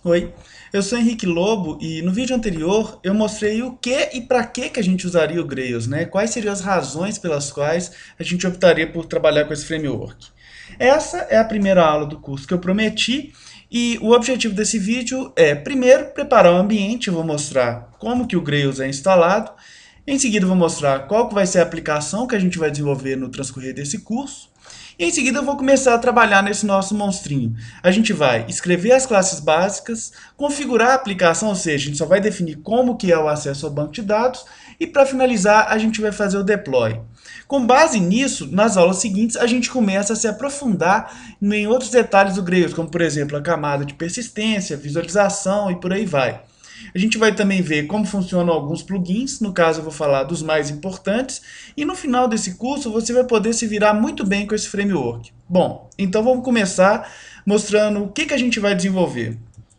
Oi, eu sou Henrique Lobo e no vídeo anterior eu mostrei o que e para que a gente usaria o Grails, né? Quais seriam as razões pelas quais a gente optaria por trabalhar com esse framework. Essa é a primeira aula do curso que eu prometi e o objetivo desse vídeo é, primeiro, preparar o ambiente. Eu vou mostrar como que o Grails é instalado. Em seguida, eu vou mostrar qual que vai ser a aplicação que a gente vai desenvolver no transcorrer desse curso. E em seguida eu vou começar a trabalhar nesse nosso monstrinho. A gente vai escrever as classes básicas, configurar a aplicação, ou seja, a gente só vai definir como que é o acesso ao banco de dados, e para finalizar a gente vai fazer o deploy. Com base nisso, nas aulas seguintes a gente começa a se aprofundar em outros detalhes do Grails, como por exemplo a camada de persistência, visualização e por aí vai. A gente vai também ver como funcionam alguns plugins, no caso eu vou falar dos mais importantes, e no final desse curso você vai poder se virar muito bem com esse framework. Bom, então vamos começar mostrando o que a gente vai desenvolver.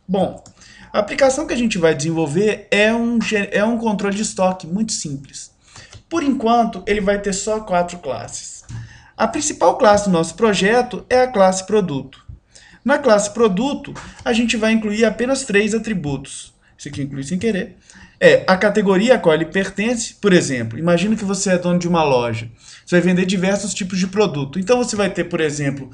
Bom, a aplicação que a gente vai desenvolver é um controle de estoque muito simples. Por enquanto, ele vai ter só 4 classes. A principal classe do nosso projeto é a classe produto. Na classe produto, a gente vai incluir apenas 3 atributos. Isso aqui eu inclui sem querer. É a categoria a qual ele pertence. Por exemplo, imagina que você é dono de uma loja. Você vai vender diversos tipos de produto. Então você vai ter, por exemplo,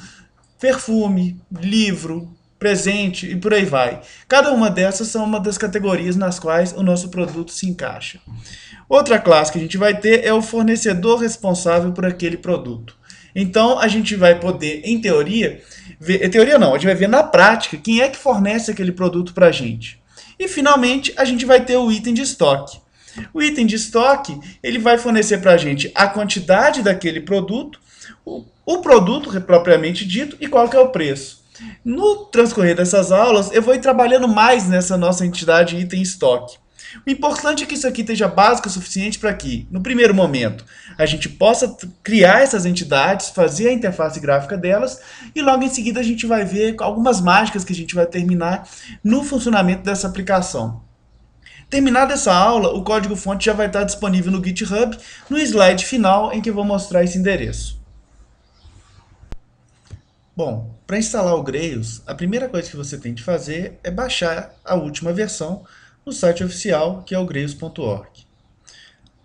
perfume, livro, presente e por aí vai. Cada uma dessas são uma das categorias nas quais o nosso produto se encaixa. Outra classe que a gente vai ter é o fornecedor responsável por aquele produto. Então a gente vai poder, em teoria, ver, em teoria não, a gente vai ver na prática quem é que fornece aquele produto para a gente. E finalmente a gente vai ter o item de estoque. O item de estoque ele vai fornecer para a gente a quantidade daquele produto, o produto propriamente dito e qual que é o preço. No transcorrer dessas aulas, eu vou ir trabalhando mais nessa nossa entidade item estoque. O importante é que isso aqui esteja básico o suficiente para que, no primeiro momento, a gente possa criar essas entidades, fazer a interface gráfica delas, e logo em seguida a gente vai ver algumas mágicas que a gente vai terminar no funcionamento dessa aplicação. Terminada essa aula, o código-fonte já vai estar disponível no GitHub, no slide final em que eu vou mostrar esse endereço. Bom, para instalar o Grails, a primeira coisa que você tem de fazer é baixar a última versão no site oficial, que é o grails.org.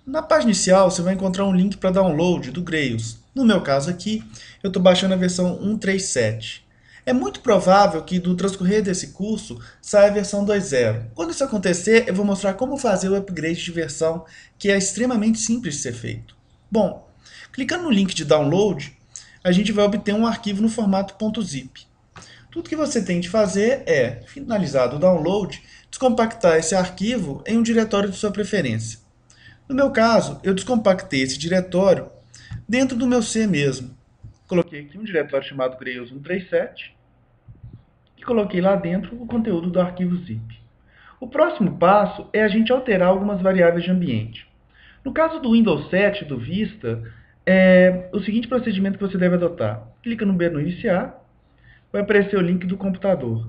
Na página inicial, você vai encontrar um link para download do Grails. No meu caso aqui, eu estou baixando a versão 1.3.7. É muito provável que do transcorrer desse curso saia a versão 2.0. Quando isso acontecer, eu vou mostrar como fazer o upgrade de versão, que é extremamente simples de ser feito. Bom, clicando no link de download, a gente vai obter um arquivo no formato .zip. Tudo que você tem de fazer é, finalizado o download, descompactar esse arquivo em um diretório de sua preferência. No meu caso, eu descompactei esse diretório dentro do meu C mesmo. Coloquei aqui um diretório chamado Grails 137 e coloquei lá dentro o conteúdo do arquivo zip. O próximo passo é a gente alterar algumas variáveis de ambiente. No caso do Windows 7 do Vista, é o seguinte procedimento que você deve adotar. Clica no menu iniciar, vai aparecer o link do computador.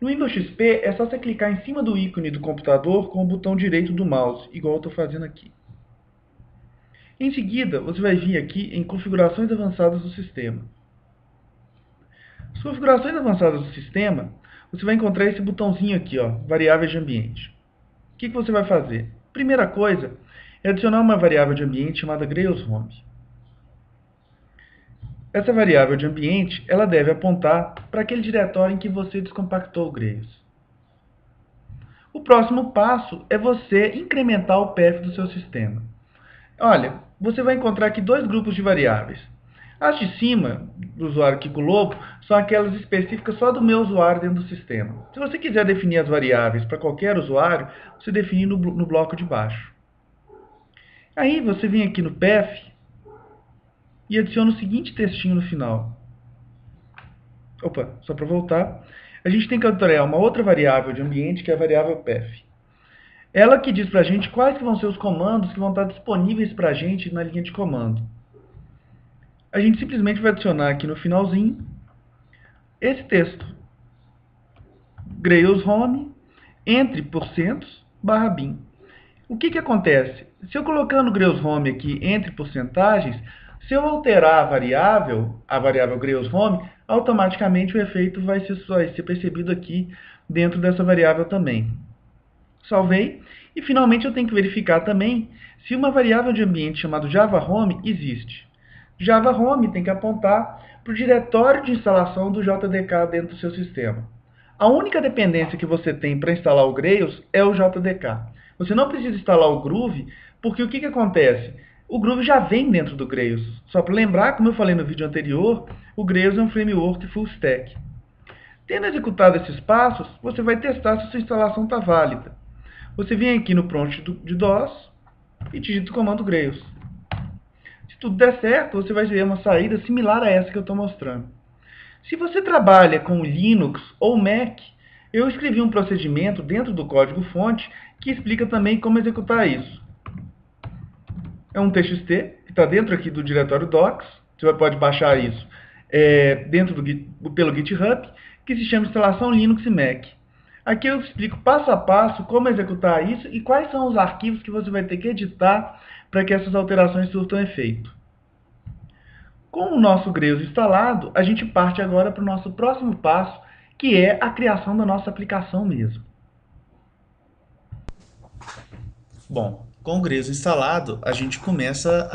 No Windows XP, é só você clicar em cima do ícone do computador com o botão direito do mouse, igual eu estou fazendo aqui. Em seguida, você vai vir aqui em Configurações Avançadas do Sistema. Nas Configurações Avançadas do Sistema, você vai encontrar esse botãozinho aqui, ó, Variáveis de Ambiente. O que você vai fazer? Primeira coisa é adicionar uma variável de ambiente chamada Grails Home. Essa variável de ambiente ela deve apontar para aquele diretório em que você descompactou o Grails. O próximo passo é você incrementar o path do seu sistema. Olha, você vai encontrar aqui dois grupos de variáveis. As de cima, do usuário Kiko Lobo, são aquelas específicas só do meu usuário dentro do sistema. Se você quiser definir as variáveis para qualquer usuário, você define no bloco de baixo. Aí você vem aqui no path e adiciona o seguinte textinho no final. Opa, só para voltar. A gente tem que alterar uma outra variável de ambiente, que é a variável path. Ela que diz para a gente quais que vão ser os comandos que vão estar disponíveis para a gente na linha de comando. A gente simplesmente vai adicionar aqui no finalzinho esse texto. Grails Home, entre porcentos, barra bin. O que acontece? Se eu colocando Grails Home aqui entre porcentagens, Se eu alterar a variável GrailsHome, automaticamente o efeito vai ser percebido aqui dentro dessa variável também. Salvei. E finalmente eu tenho que verificar também se uma variável de ambiente chamada JavaHome existe. JavaHome tem que apontar para o diretório de instalação do JDK dentro do seu sistema. A única dependência que você tem para instalar o Grails é o JDK. Você não precisa instalar o Groove, porque o que acontece? O Groove já vem dentro do Grails. Só para lembrar, como eu falei no vídeo anterior, o Grails é um framework full stack. Tendo executado esses passos, você vai testar se a sua instalação está válida. Você vem aqui no prompt de DOS e digita o comando Grails. Se tudo der certo, você vai ver uma saída similar a essa que eu estou mostrando. Se você trabalha com Linux ou Mac, eu escrevi um procedimento dentro do código-fonte que explica também como executar isso. É um TXT que está dentro aqui do diretório docs. Você pode baixar isso pelo GitHub, que se chama instalação Linux e Mac. Aqui eu explico passo a passo como executar isso e quais são os arquivos que você vai ter que editar para que essas alterações surtam efeito. Com o nosso Grails instalado, a gente parte agora para o nosso próximo passo, que é a criação da nossa aplicação mesmo. Bom, com o Grails instalado, a gente começa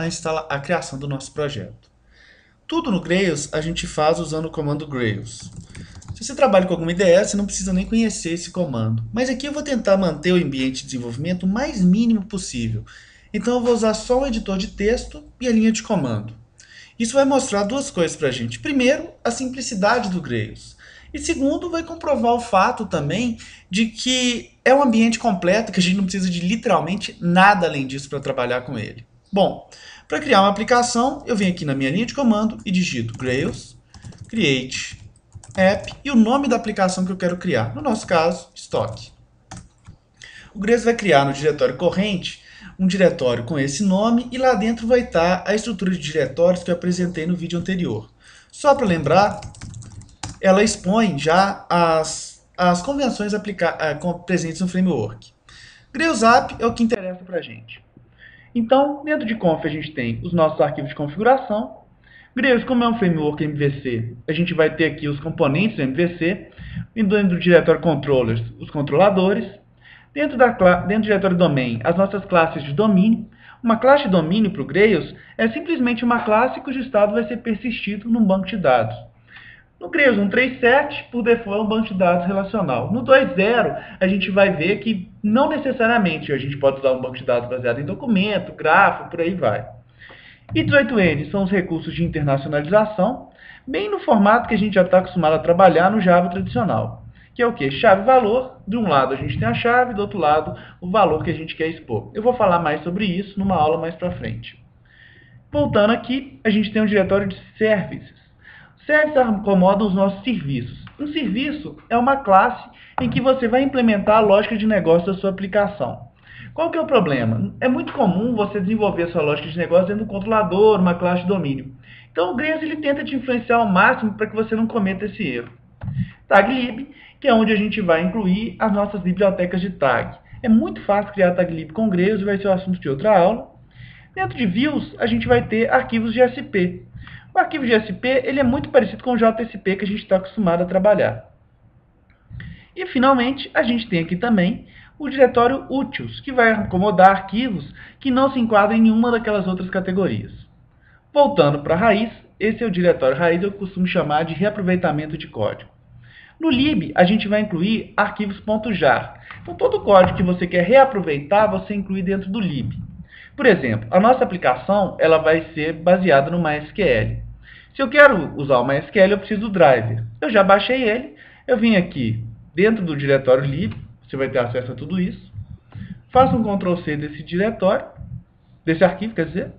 a criação do nosso projeto. Tudo no Grails a gente faz usando o comando Grails. Se você trabalha com alguma IDE, você não precisa nem conhecer esse comando. Mas aqui eu vou tentar manter o ambiente de desenvolvimento o mais mínimo possível. Então eu vou usar só o editor de texto e a linha de comando. Isso vai mostrar duas coisas para a gente. Primeiro, a simplicidade do Grails. E segundo, vai comprovar o fato também de que é um ambiente completo, que a gente não precisa de literalmente nada além disso para trabalhar com ele. Bom, para criar uma aplicação, eu venho aqui na minha linha de comando e digito Grails, create app e o nome da aplicação que eu quero criar. No nosso caso, Stock. O Grails vai criar no diretório corrente um diretório com esse nome e lá dentro vai estar a estrutura de diretórios que eu apresentei no vídeo anterior. Só para lembrar, ela expõe já as convenções presentes no framework. Grails app é o que interessa para a gente. Então, dentro de conf a gente tem os nossos arquivos de configuração. Grails, como é um framework MVC, a gente vai ter aqui os componentes do MVC, e dentro do diretório controllers, os controladores. Dentro do diretório domain, as nossas classes de domínio. Uma classe de domínio para o Grails é simplesmente uma classe cujo estado vai ser persistido num banco de dados. No Grails 1.3.7, por default, é um banco de dados relacional. No 2.0, a gente vai ver que não necessariamente a gente pode usar um banco de dados baseado em documento, grafo, por aí vai. E 18N são os recursos de internacionalização, bem no formato que a gente já está acostumado a trabalhar no Java tradicional. Que é o quê? Chave-valor. De um lado a gente tem a chave, do outro lado o valor que a gente quer expor. Eu vou falar mais sobre isso numa aula mais para frente. Voltando aqui, a gente tem um diretório de services. Services acomodam os nossos serviços. Um serviço é uma classe em que você vai implementar a lógica de negócio da sua aplicação. Qual que é o problema? É muito comum você desenvolver a sua lógica de negócio dentro do controlador, uma classe de domínio. Então o Grails ele tenta te influenciar ao máximo para que você não cometa esse erro. Taglib, que é onde a gente vai incluir as nossas bibliotecas de tag. É muito fácil criar taglib com Grails e vai ser o assunto de outra aula. Dentro de views, a gente vai ter arquivos de SP. O arquivo de SP ele é muito parecido com o JSP que a gente está acostumado a trabalhar. E, finalmente, a gente tem aqui também o diretório utils, que vai acomodar arquivos que não se enquadram em nenhuma daquelas outras categorias. Voltando para a raiz, esse é o diretório raiz, eu costumo chamar de reaproveitamento de código. No lib, a gente vai incluir arquivos .jar. Então, todo o código que você quer reaproveitar, você inclui dentro do lib. Por exemplo, a nossa aplicação ela vai ser baseada no MySQL. Se eu quero usar o MySQL, eu preciso do driver. Eu já baixei ele, eu vim aqui dentro do diretório lib, você vai ter acesso a tudo isso. Faço um Ctrl+C desse diretório, desse arquivo, quer dizer,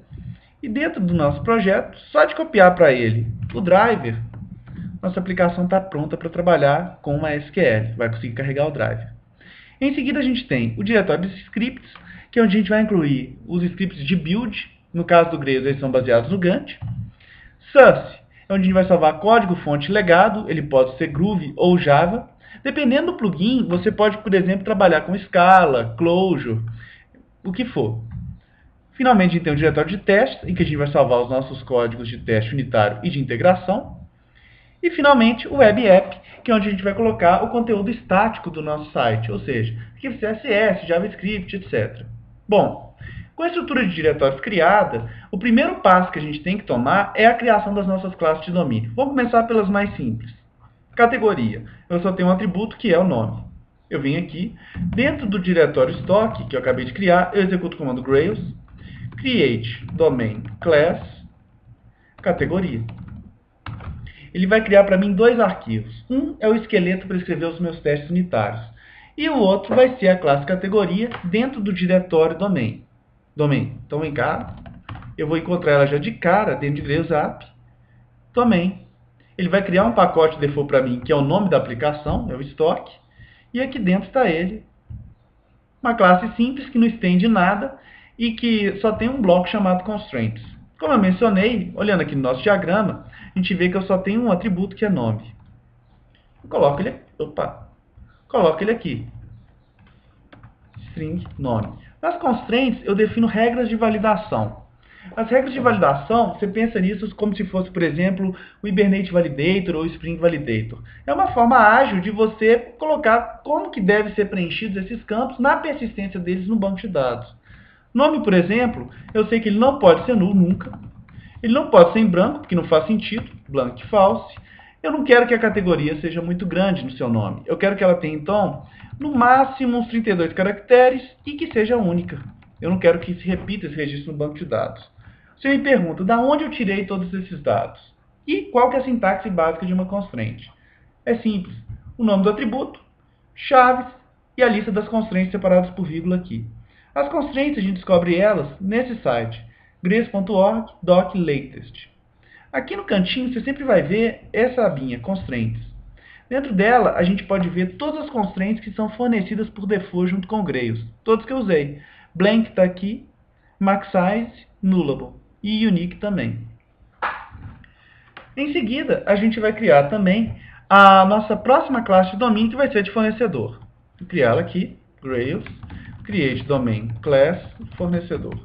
e dentro do nosso projeto, só de copiar para ele o driver, nossa aplicação está pronta para trabalhar com o MySQL, vai conseguir carregar o driver. Em seguida, a gente tem o diretório de scripts, que é onde a gente vai incluir os scripts de build, no caso do Grails, eles são baseados no Gantt. Source é onde a gente vai salvar código-fonte legado, ele pode ser Groove ou Java. Dependendo do plugin, você pode, por exemplo, trabalhar com Scala, Clojure, o que for. Finalmente, a gente tem um diretório de testes, em que a gente vai salvar os nossos códigos de teste unitário e de integração. E, finalmente, o Web App, que é onde a gente vai colocar o conteúdo estático do nosso site, ou seja, arquivo CSS, JavaScript, etc. Bom, com a estrutura de diretórios criada, o primeiro passo que a gente tem que tomar é a criação das nossas classes de domínio. Vamos começar pelas mais simples. Categoria. Eu só tenho um atributo que é o nome. Eu venho aqui, dentro do diretório estoque, que eu acabei de criar, eu executo o comando Grails, create domain class, categoria. Ele vai criar para mim dois arquivos. Um é o esqueleto para escrever os meus testes unitários. E o outro vai ser a classe categoria dentro do diretório domain. Então vem cá, eu vou encontrar ela já de cara dentro de Grails App, domain. Ele vai criar um pacote default para mim, que é o nome da aplicação, é o estoque. E aqui dentro está ele. Uma classe simples que não estende nada e que só tem um bloco chamado constraints. Como eu mencionei, olhando aqui no nosso diagrama, a gente vê que eu só tenho um atributo que é nome. Coloco ele aqui. String nome. Nas constraints, eu defino regras de validação. As regras de validação, você pensa nisso como se fosse, por exemplo, o Hibernate Validator ou o Spring Validator. É uma forma ágil de você colocar como que deve ser preenchidos esses campos na persistência deles no banco de dados. Nome, por exemplo, eu sei que ele não pode ser null nunca. Ele não pode ser em branco, porque não faz sentido, blank false. Eu não quero que a categoria seja muito grande no seu nome. Eu quero que ela tenha, então, no máximo uns 32 caracteres e que seja única. Eu não quero que se repita esse registro no banco de dados. Você me pergunta, da onde eu tirei todos esses dados? E qual que é a sintaxe básica de uma constraint? É simples. O nome do atributo, chaves e a lista das constraints separadas por vírgula aqui. As constraints, a gente descobre elas nesse site, grails.org/latest. Aqui no cantinho, você sempre vai ver essa abinha, constraints. Dentro dela, a gente pode ver todas as constraints que são fornecidas por default junto com o Grails. Todos que eu usei. Blank está aqui, maxsize, nullable e unique também. Em seguida, a gente vai criar também a nossa próxima classe de domínio, que vai ser de fornecedor. Vou criar ela aqui, Grails, create domain class fornecedor.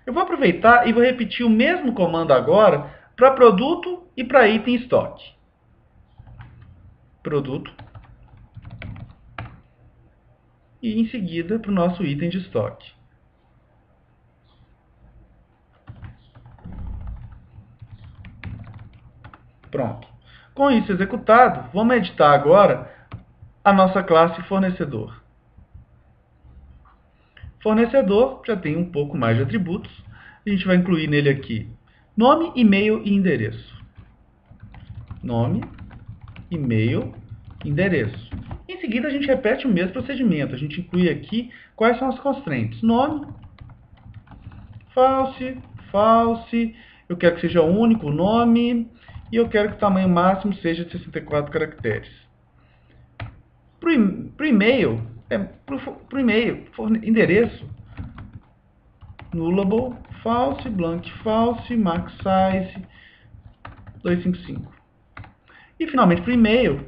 Eu vou aproveitar e vou repetir o mesmo comando agora para produto e para item estoque. Produto. E em seguida para o nosso item de estoque. Pronto. Com isso executado, vamos editar agora a nossa classe fornecedor. Fornecedor já tem um pouco mais de atributos. A gente vai incluir nele aqui nome, e-mail e endereço. Nome, e-mail, endereço. Em seguida, a gente repete o mesmo procedimento. A gente inclui aqui quais são as constraints. Nome, false, false. Eu quero que seja único o nome. E eu quero que o tamanho máximo seja de 64 caracteres. Para o e-mail, endereço, nullable, false, blank false, max size, 255. E finalmente para o e-mail,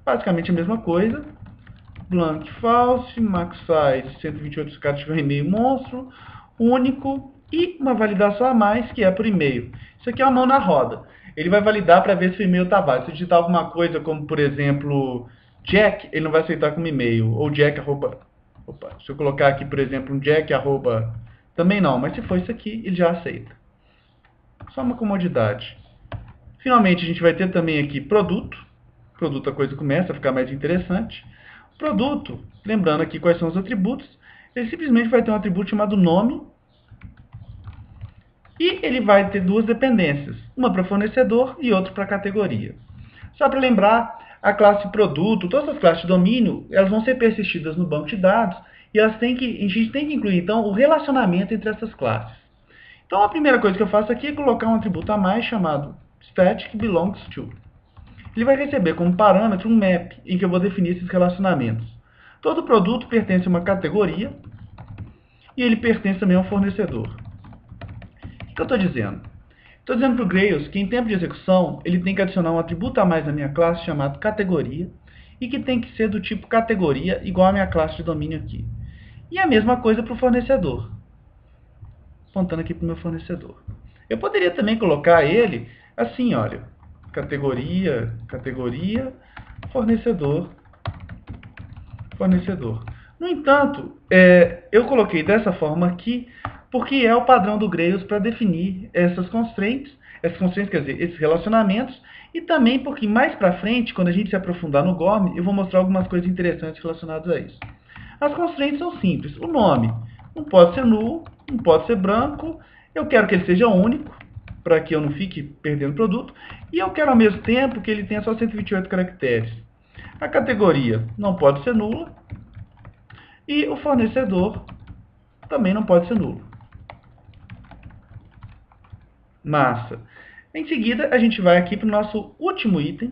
basicamente a mesma coisa. Blank false, max size, 128 se o cara tiver um e-mail monstro, único e uma validação a mais que é por e-mail. Isso aqui é uma mão na roda. Ele vai validar para ver se o e-mail está válido. Se eu digitar alguma coisa como, por exemplo, Jack, ele não vai aceitar como e-mail. Ou Jack, arroba... Opa, se eu colocar aqui, por exemplo, um Jack, arroba... Também não, mas se for isso aqui, ele já aceita. Só uma comodidade. Finalmente, a gente vai ter também aqui produto. Produto, a coisa começa a ficar mais interessante. Produto, lembrando aqui quais são os atributos, ele simplesmente vai ter um atributo chamado nome. E ele vai ter duas dependências, uma para fornecedor e outra para categoria. Só para lembrar, a classe produto, todas as classes de domínio, elas vão ser persistidas no banco de dados e a gente tem que incluir, então, o relacionamento entre essas classes. Então, a primeira coisa que eu faço aqui é colocar um atributo a mais chamado static belongs to. Ele vai receber como parâmetro um map, em que eu vou definir esses relacionamentos. Todo produto pertence a uma categoria e ele pertence também a um fornecedor. O que eu estou dizendo? Estou dizendo para o Grails que em tempo de execução ele tem que adicionar um atributo a mais na minha classe chamado categoria e que tem que ser do tipo categoria igual à minha classe de domínio aqui. E a mesma coisa para o fornecedor. descontando aqui para o meu fornecedor. Eu poderia também colocar ele assim, olha, categoria, categoria, fornecedor, fornecedor. No entanto, eu coloquei dessa forma aqui, porque é o padrão do Grails para definir essas constraints, quer dizer, esses relacionamentos, e também porque mais para frente, quando a gente se aprofundar no GORM, eu vou mostrar algumas coisas interessantes relacionadas a isso. As constraints são simples. O nome não pode ser nulo, não pode ser branco, eu quero que ele seja único, para que eu não fique perdendo produto, e eu quero ao mesmo tempo que ele tenha só 128 caracteres. A categoria não pode ser nula, e o fornecedor também não pode ser nulo. Massa. Em seguida, a gente vai aqui para o nosso último item,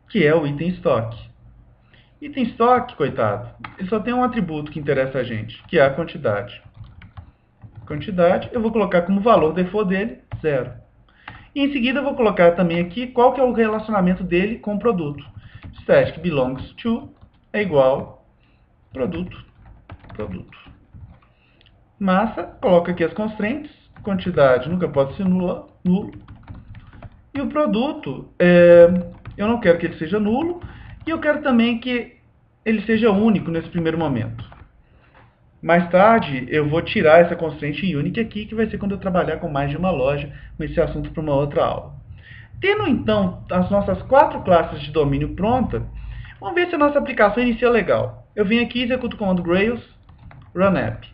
que é o item estoque. Item estoque, coitado, ele só tem um atributo que interessa a gente, que é a quantidade. Quantidade, eu vou colocar como valor default dele, 0. E em seguida eu vou colocar também aqui qual que é o relacionamento dele com o produto. Static belongs to é igual produto, produto. Massa, coloca aqui as constraints, quantidade nunca pode ser nulo. E o produto, eu não quero que ele seja nulo, e eu quero também que ele seja único nesse primeiro momento. Mais tarde, eu vou tirar essa constraint unique aqui, que vai ser quando eu trabalhar com mais de uma loja, mas esse assunto para uma outra aula. Tendo, então, as nossas 4 classes de domínio prontas, vamos ver se a nossa aplicação inicia legal. Eu venho aqui e executo o comando Grails run app.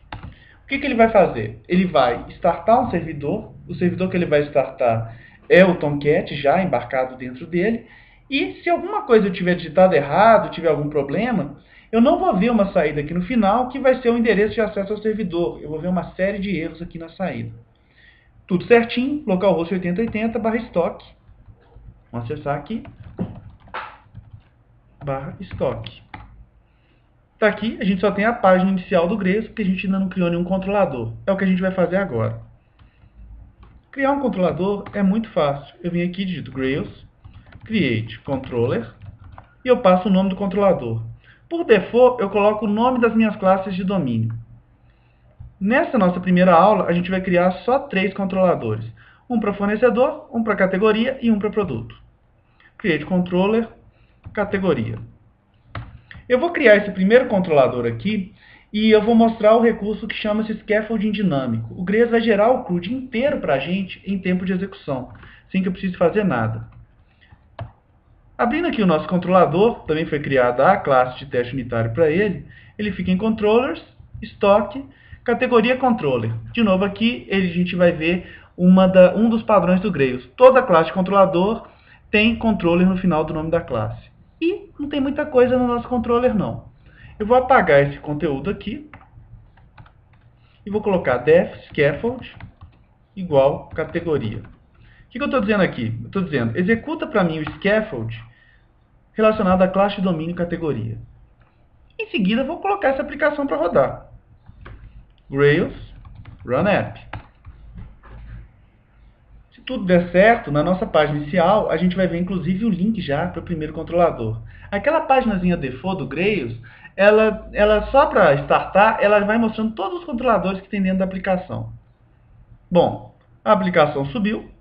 O que ele vai fazer? Ele vai startar um servidor, o servidor que ele vai startar é o Tomcat já embarcado dentro dele, e se alguma coisa eu tiver digitado errado, tiver algum problema, eu não vou ver uma saída aqui no final, que vai ser o endereço de acesso ao servidor. Eu vou ver uma série de erros aqui na saída. Tudo certinho, localhost 8080/estoque. Vamos acessar aqui, /estoque. Tá aqui, a gente só tem a página inicial do Grails, porque a gente ainda não criou nenhum controlador. É o que a gente vai fazer agora. Criar um controlador é muito fácil. Eu venho aqui, digito Grails, create controller, e eu passo o nome do controlador. Por default, eu coloco o nome das minhas classes de domínio. Nessa nossa primeira aula, a gente vai criar só 3 controladores. Um para fornecedor, um para categoria e um para produto. Create controller, categoria. Eu vou criar esse primeiro controlador aqui e eu vou mostrar o recurso que chama-se Scaffolding dinâmico. O Grails vai gerar o CRUD inteiro para a gente em tempo de execução, sem que eu precise fazer nada. Abrindo aqui o nosso controlador, também foi criada a classe de teste unitário para ele. Ele fica em Controllers, Stock, categoria Controller. De novo aqui, a gente vai ver um dos padrões do Grails. Toda classe de controlador tem controller no final do nome da classe. E não tem muita coisa no nosso controller, não. Eu vou apagar esse conteúdo aqui e vou colocar def scaffold igual categoria. O que eu estou dizendo aqui? Eu estou dizendo, executa para mim o scaffold relacionado à classe de domínio categoria. Em seguida, eu vou colocar essa aplicação para rodar. Grails run app. Se tudo der certo, na nossa página inicial, a gente vai ver inclusive o link já para o primeiro controlador. Aquela páginazinha default do Grails, ela só para startar, ela vai mostrando todos os controladores que tem dentro da aplicação. Bom, a aplicação subiu.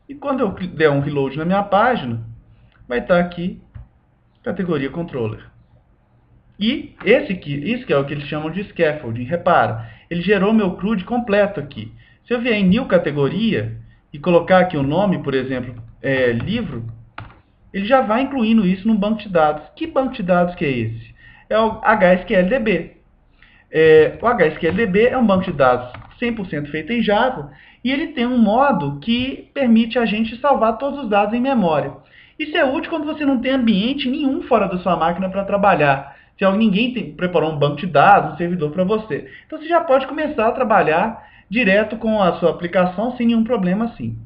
E quando eu der um reload na minha página, vai estar aqui, categoria controller. E isso que é o que eles chamam de scaffolding. Repara, ele gerou meu CRUD completo aqui. Se eu vier em new categoria e colocar aqui o nome, por exemplo, livro, ele já vai incluindo isso num banco de dados. Que banco de dados que é esse? É o HSQLDB. O HSQLDB é um banco de dados 100% feito em Java e ele tem um modo que permite a gente salvar todos os dados em memória. Isso é útil quando você não tem ambiente nenhum fora da sua máquina para trabalhar. Se ninguém preparou um banco de dados, um servidor para você. Então você já pode começar a trabalhar direto com a sua aplicação sem nenhum problema assim.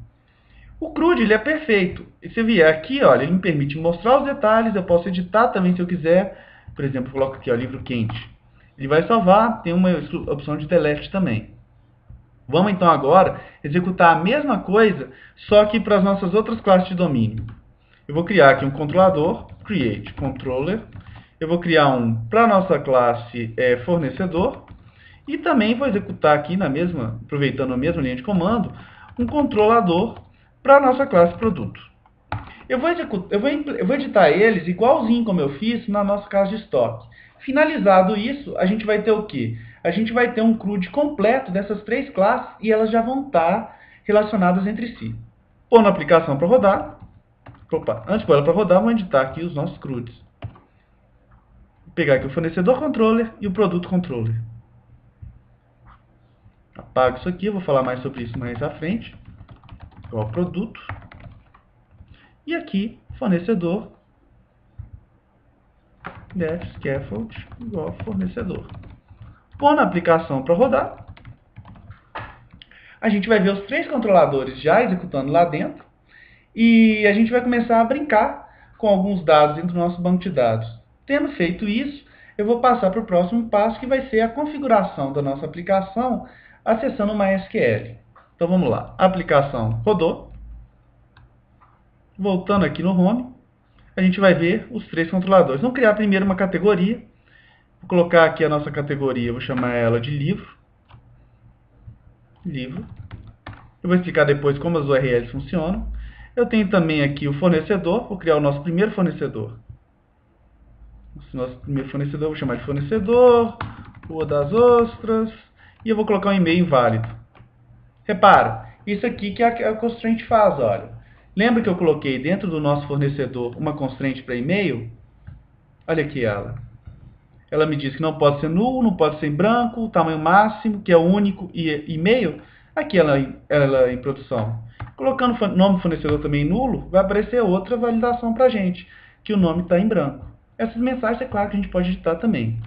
O CRUD ele é perfeito. E se eu vier aqui, olha, ele me permite mostrar os detalhes, eu posso editar também se eu quiser. Por exemplo, eu coloco aqui, ó, livro quente. Ele vai salvar, tem uma opção de delete também. Vamos então agora executar a mesma coisa, só que para as nossas outras classes de domínio. Eu vou criar aqui um controlador, create controller. Eu vou criar um para a nossa classe fornecedor. E também vou executar aqui, aproveitando a mesma linha de comando, um controlador para a nossa classe produto. Eu vou editar eles igualzinho como eu fiz na nossa classe de estoque. Finalizado isso, a gente vai ter o quê? A gente vai ter um CRUD completo dessas três classes e elas já vão estar relacionadas entre si. Pondo a aplicação para rodar. Opa, antes de pôr ela para rodar, vou editar aqui os nossos CRUDs. Vou pegar aqui o fornecedor controller e o produto controller. Apago isso aqui, eu vou falar mais sobre isso mais à frente. Igual produto. E aqui, fornecedor def scaffold igual fornecedor. Pondo a aplicação para rodar, a gente vai ver os três controladores já executando lá dentro e a gente vai começar a brincar com alguns dados dentro do nosso banco de dados. Tendo feito isso, eu vou passar para o próximo passo, que vai ser a configuração da nossa aplicação acessando o MySQL. Então vamos lá, a aplicação rodou. Voltando aqui no Home, a gente vai ver os três controladores. Vamos criar primeiro uma categoria. Vou colocar aqui a nossa categoria, vou chamar ela de livro. Livro. Eu vou explicar depois como as URLs funcionam. Eu tenho também aqui o fornecedor, vou criar o nosso primeiro fornecedor. Nosso primeiro fornecedor, vou chamar de fornecedor, Rua das Ostras, e eu vou colocar um e-mail inválido. Repara, isso aqui que a constraint faz, olha. Lembra que eu coloquei dentro do nosso fornecedor uma constraint para e-mail? Olha aqui ela. Ela me diz que não pode ser null, não pode ser em branco, o tamanho máximo, que é único, e e-mail. Aqui ela em produção. Colocando o nome do fornecedor também em nulo, vai aparecer outra validação para a gente, que o nome está em branco. Essas mensagens, é claro que a gente pode editar também.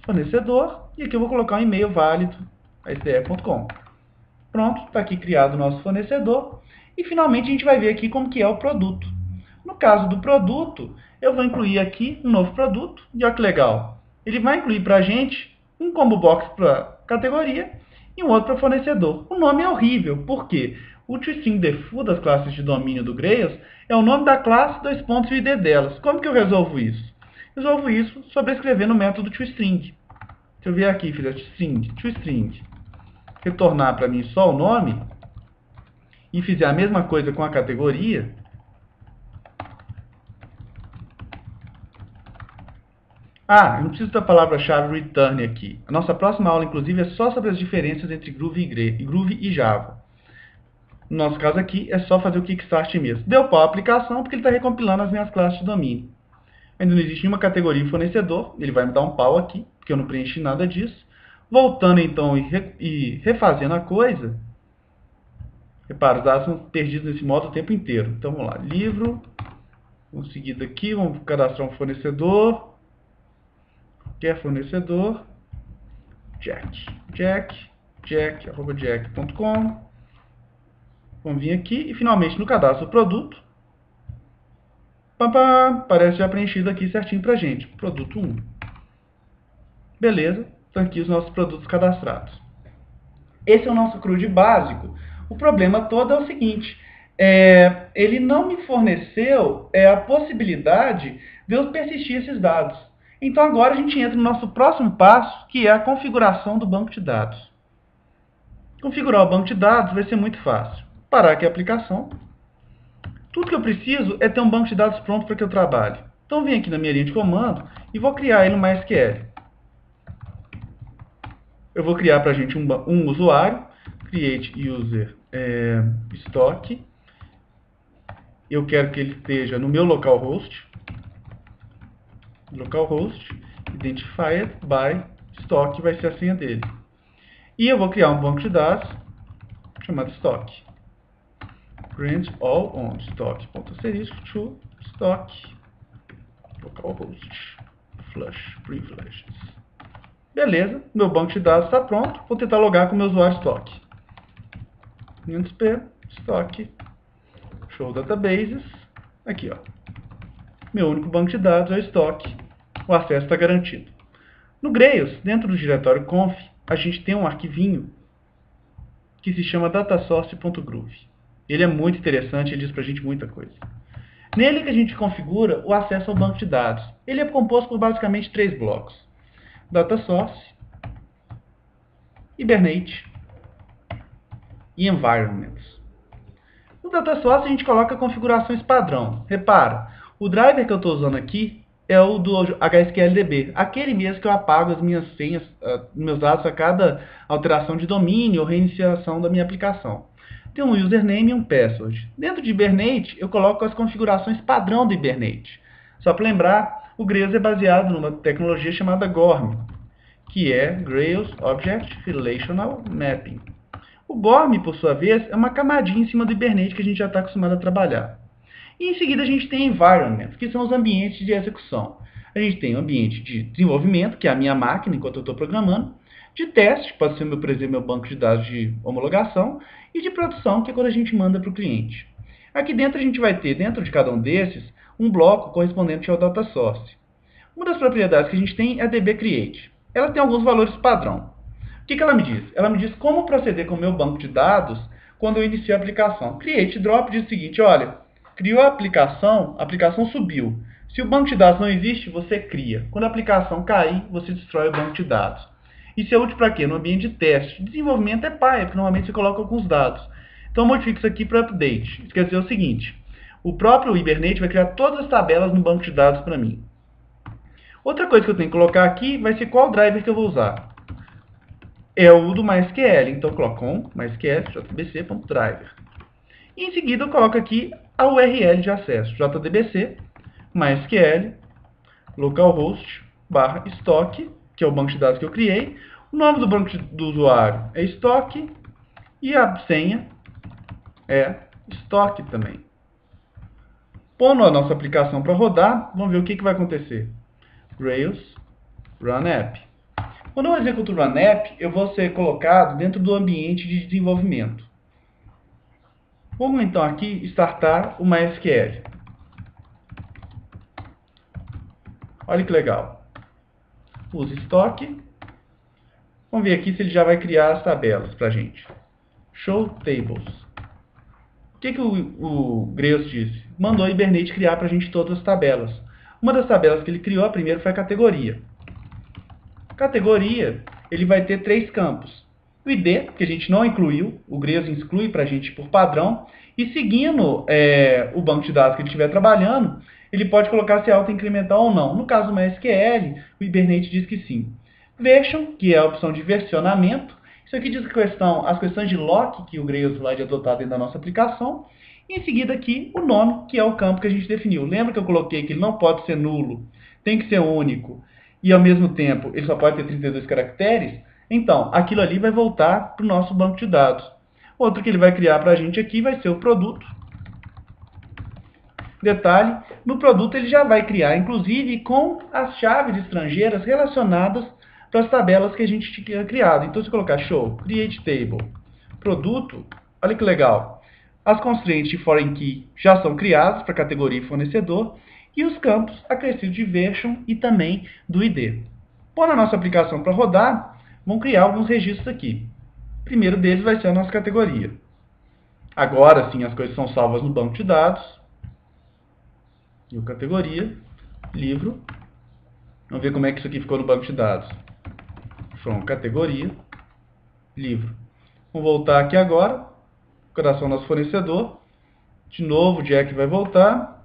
Fornecedor, e aqui eu vou colocar um e-mail válido, sde.com. Pronto, está aqui criado o nosso fornecedor. E finalmente a gente vai ver aqui como que é o produto. No caso do produto, eu vou incluir aqui um novo produto. E olha que legal. Ele vai incluir para a gente um combo box para categoria e um outro para fornecedor. O nome é horrível, por quê? O toString default das classes de domínio do Grails é o nome da classe, dois pontos e o ID delas. Como que eu resolvo isso? Resolvo isso sobrescrevendo o método toString. Se eu vier aqui e fizer toString, retornar para mim só o nome, e fizer a mesma coisa com a categoria, eu não preciso da palavra-chave return aqui. A nossa próxima aula, inclusive, é só sobre as diferenças entre Groovy e Java. No nosso caso aqui, é só fazer o kickstart mesmo. Deu pau a aplicação porque ele está recompilando as minhas classes de domínio. Ainda não existe nenhuma categoria em fornecedor, ele vai me dar um pau aqui, porque eu não preenchi nada disso. Voltando então e refazendo a coisa, repara, os dados são perdidos nesse modo o tempo inteiro. Então vamos lá, livro, vamos seguir daqui, vamos cadastrar um fornecedor, qualquer fornecedor, jack.com. Vamos vir aqui e finalmente no cadastro do produto, aparece já preenchido aqui certinho pra gente, produto 1. Beleza, estão aqui os nossos produtos cadastrados. Esse é o nosso CRUD básico. O problema todo é o seguinte, ele não me forneceu a possibilidade de eu persistir esses dados. Então agora a gente entra no nosso próximo passo, que é a configuração do banco de dados. Configurar o banco de dados vai ser muito fácil. Parar aqui a aplicação. Tudo que eu preciso é ter um banco de dados pronto para que eu trabalhe. Então, venho aqui na minha linha de comando e vou criar ele no MySQL. Eu vou criar para a gente um usuário, create user stock. Eu quero que ele esteja no meu localhost. Localhost, identified by stock vai ser a senha dele. E eu vou criar um banco de dados chamado stock. Grant all on stock.asterisco to stock localhost flush privileges. Beleza, meu banco de dados está pronto. Vou tentar logar com o meu usuário stock. p stock show databases. Aqui, ó. Meu único banco de dados é o stock. O acesso está garantido. No Grails, dentro do diretório conf, a gente tem um arquivinho que se chama datasource.groovy. Ele é muito interessante, ele diz pra gente muita coisa. Nele que a gente configura o acesso ao banco de dados. Ele é composto por basicamente 3 blocos. Data source, Hibernate e Environments. No Data Source a gente coloca configurações padrão. Repara, o driver que eu estou usando aqui é o do HSQLDB, aquele mesmo que eu apago as minhas senhas, meus dados a cada alteração de domínio ou reiniciação da minha aplicação. Tem um username e um password. Dentro de Hibernate, eu coloco as configurações padrão do Hibernate. Só para lembrar, o Grails é baseado numa tecnologia chamada GORM, que é Grails Object Relational Mapping. O GORM, por sua vez, é uma camadinha em cima do Hibernate que a gente já está acostumado a trabalhar. E em seguida a gente tem environment, que são os ambientes de execução. A gente tem o ambiente de desenvolvimento, que é a minha máquina enquanto eu estou programando, de teste, que pode ser, por exemplo, meu banco de dados de homologação, e de produção, que é quando a gente manda para o cliente. Aqui dentro a gente vai ter, dentro de cada um desses, um bloco correspondente ao data source. Uma das propriedades que a gente tem é a dbCreate. Ela tem alguns valores padrão. O que ela me diz? Ela me diz como proceder com o meu banco de dados quando eu inicio a aplicação. Create drop diz o seguinte, olha, criou a aplicação subiu. Se o banco de dados não existe, você cria. Quando a aplicação cair, você destrói o banco de dados. Isso é útil para quê? No ambiente de teste. Desenvolvimento é paia, porque normalmente você coloca alguns dados. Então eu modifico isso aqui para update. Isso quer dizer o seguinte, o próprio Hibernate vai criar todas as tabelas no banco de dados para mim. Outra coisa que eu tenho que colocar aqui vai ser qual driver que eu vou usar. É o do MySQL, então eu coloco com MySQL jdbc.driver. E em seguida eu coloco aqui a URL de acesso, jdbc, MySQL, localhost, /estoque, que é o banco de dados que eu criei. O nome do banco do usuário é estoque e a senha é estoque também. Pondo a nossa aplicação para rodar, vamos ver o que vai acontecer. Rails Run App. Quando eu executo o Run App, eu vou ser colocado dentro do ambiente de desenvolvimento. Vamos então aqui startar o MySQL. Olha que legal. Use estoque. Vamos ver aqui se ele já vai criar as tabelas para a gente. Show Tables. O que o Grails disse? Mandou o Hibernate criar para a gente todas as tabelas. Uma das tabelas que ele criou, a primeira, foi a categoria. Categoria, ele vai ter 3 campos. O ID, que a gente não incluiu, o Grails exclui para a gente por padrão, e seguindo o banco de dados que ele estiver trabalhando, ele pode colocar se é auto-incremental ou não. No caso do MySQL, o Hibernate diz que sim. Version, que é a opção de versionamento. Isso aqui diz as questões de lock que o Grails vai adotar dentro da nossa aplicação. E em seguida aqui, o nome, que é o campo que a gente definiu. Lembra que eu coloquei que ele não pode ser nulo, tem que ser único, e ao mesmo tempo ele só pode ter 32 caracteres? Então, aquilo ali vai voltar para o nosso banco de dados. Outro que ele vai criar para a gente aqui vai ser o produto. Detalhe, no produto ele já vai criar, inclusive, com as chaves estrangeiras relacionadas para as tabelas que a gente tinha criado. Então, se eu colocar show, create table, produto, olha que legal. As constraints de foreign key já são criadas para a categoria e fornecedor, e os campos acrescidos de version e também do ID. Pondo a nossa aplicação para rodar, vamos criar alguns registros aqui. O primeiro deles vai ser a nossa categoria. Agora sim, as coisas são salvas no banco de dados. New categoria, livro. Vamos ver como é que isso aqui ficou no banco de dados. From categoria, livro. Vamos voltar aqui agora. Coração nosso fornecedor. De novo, o Jack vai voltar.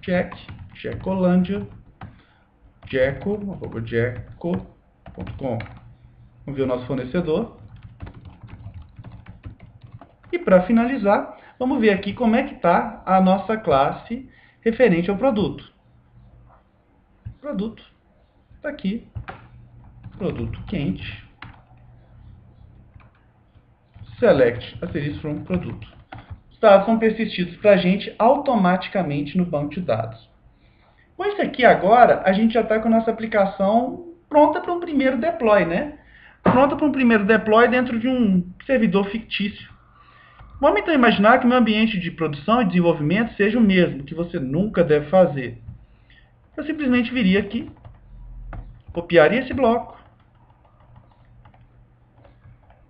Jack, Jackolândia, jacko.com. Vamos ver o nosso fornecedor. E para finalizar, vamos ver aqui como é que está a nossa classe referente ao produto. Produto, está aqui, produto quente, select asterisco from produto. Os dados são persistidos para a gente automaticamente no banco de dados. Com isso aqui agora, a gente já está com a nossa aplicação pronta para um primeiro deploy, né? Pronta para um primeiro deploy dentro de um servidor fictício. Vamos então imaginar que o meu ambiente de produção e desenvolvimento seja o mesmo, que você nunca deve fazer. Eu simplesmente viria aqui, copiaria esse bloco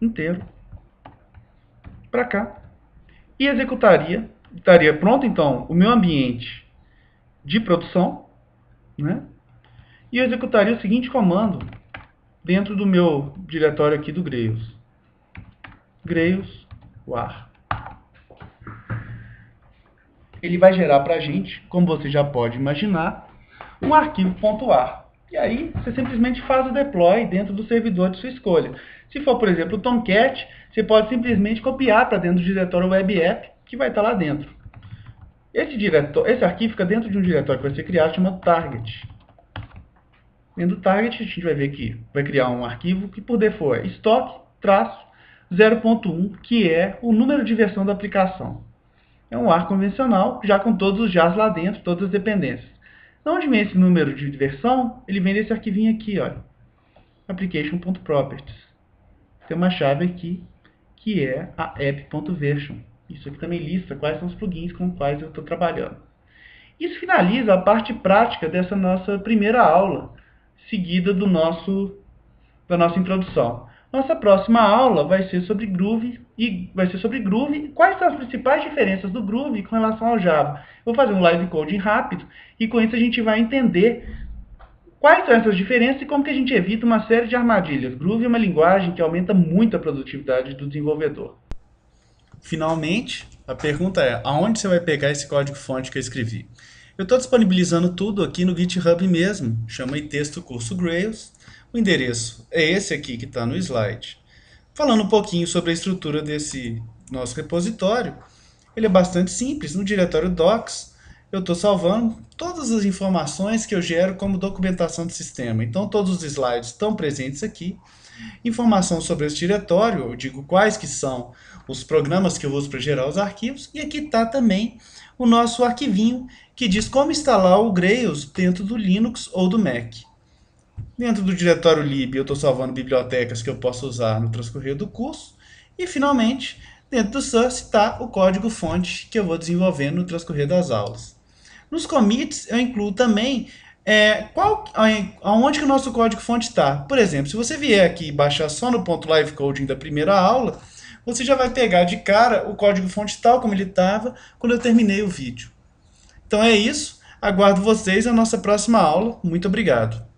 inteiro para cá e executaria. Estaria pronto então o meu ambiente de produção, né? E eu executaria o seguinte comando dentro do meu diretório aqui do Grails. Grails var. Ele vai gerar para a gente, como você já pode imaginar, um arquivo .ar. E aí você simplesmente faz o deploy dentro do servidor de sua escolha. Se for, por exemplo, o Tomcat, você pode simplesmente copiar para dentro do diretório web app, que vai estar lá dentro. Esse arquivo fica dentro de um diretório que vai ser criado chamado target. Dentro do target, a gente vai ver que vai criar um arquivo que por default é estoque-0.1, que é o número de versão da aplicação. É um AR convencional, já com todos os jars lá dentro, todas as dependências. De onde vem esse número de versão? Ele vem desse arquivinho aqui, olha, application.properties. Tem uma chave aqui, que é a app.version. Isso aqui também lista quais são os plugins com os quais eu estou trabalhando. Isso finaliza a parte prática dessa nossa primeira aula, seguida da nossa introdução. Nossa próxima aula vai ser sobre Groove e quais são as principais diferenças do Groove com relação ao Java. Eu vou fazer um live coding rápido e com isso a gente vai entender quais são essas diferenças e como que a gente evita uma série de armadilhas. Groove é uma linguagem que aumenta muito a produtividade do desenvolvedor. Finalmente, a pergunta é: aonde você vai pegar esse código-fonte que eu escrevi? Eu estou disponibilizando tudo aqui no GitHub mesmo, chama aí texto curso Grails. O endereço é esse aqui que está no slide. Falando um pouquinho sobre a estrutura desse nosso repositório, ele é bastante simples. No diretório docs, eu estou salvando todas as informações que eu gero como documentação do sistema. Então, todos os slides estão presentes aqui. Informação sobre esse diretório, eu digo quais que são os programas que eu uso para gerar os arquivos. E aqui está também o nosso arquivinho que diz como instalar o Grails dentro do Linux ou do Mac. Dentro do diretório lib eu estou salvando bibliotecas que eu posso usar no transcorrer do curso. E finalmente, dentro do source está o código-fonte que eu vou desenvolvendo no transcorrer das aulas. Nos commits eu incluo também aonde que o nosso código-fonte está. Por exemplo, se você vier aqui e baixar só no ponto live coding da primeira aula, você já vai pegar de cara o código-fonte tal como ele estava quando eu terminei o vídeo. Então é isso. Aguardo vocês na nossa próxima aula. Muito obrigado.